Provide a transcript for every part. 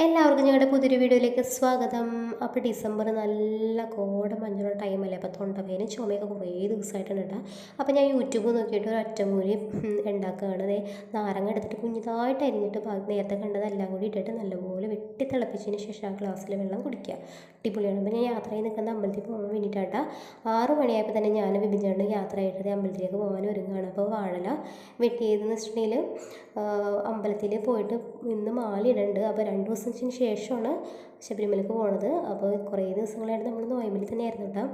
എല്ലാവർക്കും ഞങ്ങളുടെ പുതിയൊരു വീഡിയോയിലേക്ക് സ്വാഗതം. അപ്പോൾ ഡിസംബർ നല്ല മഞ്ഞുള്ള ടൈമല്ലേ, അപ്പോൾ തൊണ്ടവേദന ചുമയൊക്കെ കുറേ ദിവസമായിട്ടുണ്ട് കേട്ടോ. അപ്പോൾ ഞാൻ യൂട്യൂബ് നോക്കിയിട്ട് ഒരു ഒറ്റമൂലി ഉണ്ടാക്കുകയാണ്. അതേ നാരങ്ങ എടുത്തിട്ട് കുഞ്ഞിതായിട്ട് അരിഞ്ഞിട്ട് നേരത്തെ കണ്ടതെല്ലാം കൂടി ഇട്ടിട്ട് നല്ലപോലെ വെട്ടി തിളപ്പിച്ചതിന് ശേഷം ആ ഗ്ലാസ്സിൽ വെള്ളം കുടിക്കുക. അടിപൊളിയാണ്. അപ്പോൾ ഞാൻ യാത്രയിൽ നിൽക്കുന്ന അമ്പലത്തിൽ പോകാൻ വേണ്ടിയിട്ടാണ്. 6 മണിയായപ്പോൾ തന്നെ ഞാൻ വിഭിചേട്ടൻ യാത്രയായിട്ട് അമ്പലത്തിലേക്ക് പോകാൻ ഒരുങ്ങുകയാണ്. അപ്പോൾ വാഴല വെട്ടിയതെന്ന് വെച്ചിട്ടുണ്ടെങ്കിൽ അമ്പലത്തിൽ പോയിട്ട് ഇന്ന് മാലയിടുന്നുണ്ട്. അപ്പോൾ 2 ദിവസത്തിന് ശേഷമാണ് ശബരിമലയ്ക്ക് പോണത്. അപ്പോൾ കുറേ ദിവസങ്ങളായിട്ട് നമ്മൾ നോയമ്പിൽ തന്നെയായിരുന്നു കേട്ടോ.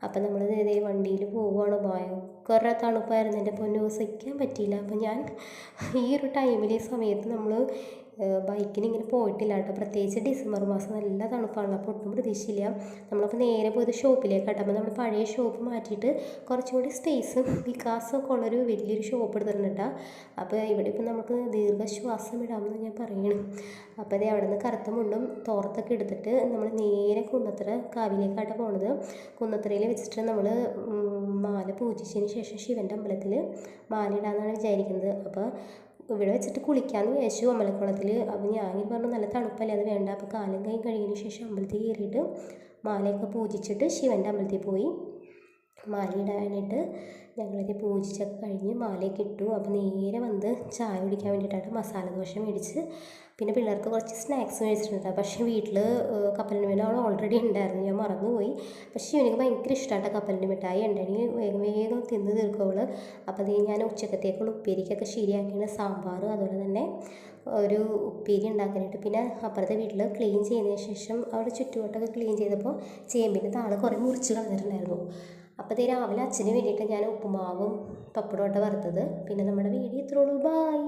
അപ്പം നമ്മൾ ഇതേ വണ്ടിയിൽ പോവുകയാണ്. ഭയങ്കര തണുപ്പായിരുന്നു, എൻ്റെ പൊന്നോ സഹിക്കാൻ പറ്റിയില്ല. അപ്പം ഞാൻ ഈ ഒരു ടൈമിൽ ഈ സമയത്ത് നമ്മൾ ബൈക്കിന് ഇങ്ങനെ പോയിട്ടില്ല കേട്ടോ. പ്രത്യേകിച്ച് ഡിസംബർ മാസം നല്ല തണുപ്പാണല്ലോ, അപ്പോൾ ഒട്ടും പ്രതീക്ഷയില്ല. നമ്മളപ്പോൾ നേരെ പോയത് ഷോപ്പിലേക്ക് കേട്ടോ. അപ്പോൾ നമ്മൾ പഴയ ഷോപ്പ് മാറ്റിയിട്ട് കുറച്ചും കൂടി സ്പേസും വികാസമൊക്കെ ഉള്ളൊരു വലിയൊരു ഷോപ്പ് എടുത്തിട്ടുണ്ട് കേട്ടോ. അപ്പോൾ ഇവിടെ ഇപ്പം നമുക്ക് ദീർഘശ്വാസം ഇടാമെന്ന് ഞാൻ പറയണം. അപ്പോൾ അത് അവിടെ നിന്ന് കറുത്ത മുണ്ടും തോർത്തൊക്കെ എടുത്തിട്ട് നമ്മൾ നേരെ കുന്നത്തറ കാവിലേക്കായിട്ട് പോണത്. കുന്നത്തറയിൽ വെച്ചിട്ട് നമ്മൾ മാല പൂജിച്ചതിന് ശേഷം ശിവൻ്റെ അമ്പലത്തിൽ മാല ഇടാമെന്നാണ് വിചാരിക്കുന്നത്. അപ്പോൾ ഇവിടെ വെച്ചിട്ട് കുളിക്കാമെന്ന് വിചാരിച്ചു അമ്പലക്കുളത്തിൽ. അപ്പോൾ ഞാനിങ്ങനെ പറഞ്ഞു നല്ല തണുപ്പല്ലേ, അത് വേണ്ട. അപ്പോൾ കാലം കൈ കഴിഞ്ഞതിന് ശേഷം അമ്പലത്തിൽ കയറിയിട്ട് മാലയൊക്കെ പൂജിച്ചിട്ട് ശിവൻ്റെ അമ്പലത്തിൽ പോയി മാല ഇടാനായിട്ട് ഞങ്ങളത് പൂജിച്ചൊക്കെ കഴിഞ്ഞ് മാലയൊക്കെ ഇട്ടു. അപ്പോൾ നേരെ വന്ന് ചായ കുടിക്കാൻ വേണ്ടിയിട്ടായിട്ട് മസാല ദോശ മേടിച്ച് പിന്നെ പിള്ളേർക്ക് കുറച്ച് സ്നാക്സ് മേടിച്ചിട്ടുണ്ട്. പക്ഷേ വീട്ടിൽ കപ്പലണ്ടി മിഠായി അവൾ ഓൾറെഡി ഉണ്ടായിരുന്നു, ഞാൻ മറന്നുപോയി. പക്ഷേ എനിക്ക് ഭയങ്കര ഇഷ്ടമായിട്ട് കപ്പലണ്ടി മിഠായി ഉണ്ടെങ്കിൽ വേഗം വേഗം തിന്ന് തീർക്കും. അപ്പോൾ അത് ഞാൻ ഉച്ചക്കത്തേക്കുള്ള ഉപ്പേരിക്കൊക്കെ ശരിയാക്കിയാണ്. സാമ്പാർ അതുപോലെ തന്നെ ഒരു ഉപ്പേരി ഉണ്ടാക്കാനായിട്ട്. പിന്നെ അപ്പുറത്തെ വീട്ടിൽ ക്ലീൻ ചെയ്തതിന് ശേഷം അവിടെ ചുറ്റുവട്ടമൊക്കെ ക്ലീൻ ചെയ്തപ്പോൾ ചേമ്പിൻ്റെ താള് കുറേ മുറിച്ച് കളഞ്ഞിട്ടുണ്ടായിരുന്നു. അപ്പോൾ ഇത് രാവിലെ അച്ഛന് വേണ്ടിയിട്ട് ഞാൻ ഉപ്പുമാവും പപ്പടമൊക്കെ വറുത്തത്. പിന്നെ നമ്മുടെ വീഡിയോ ഇത്രയുള്ളൂ. ബായ്.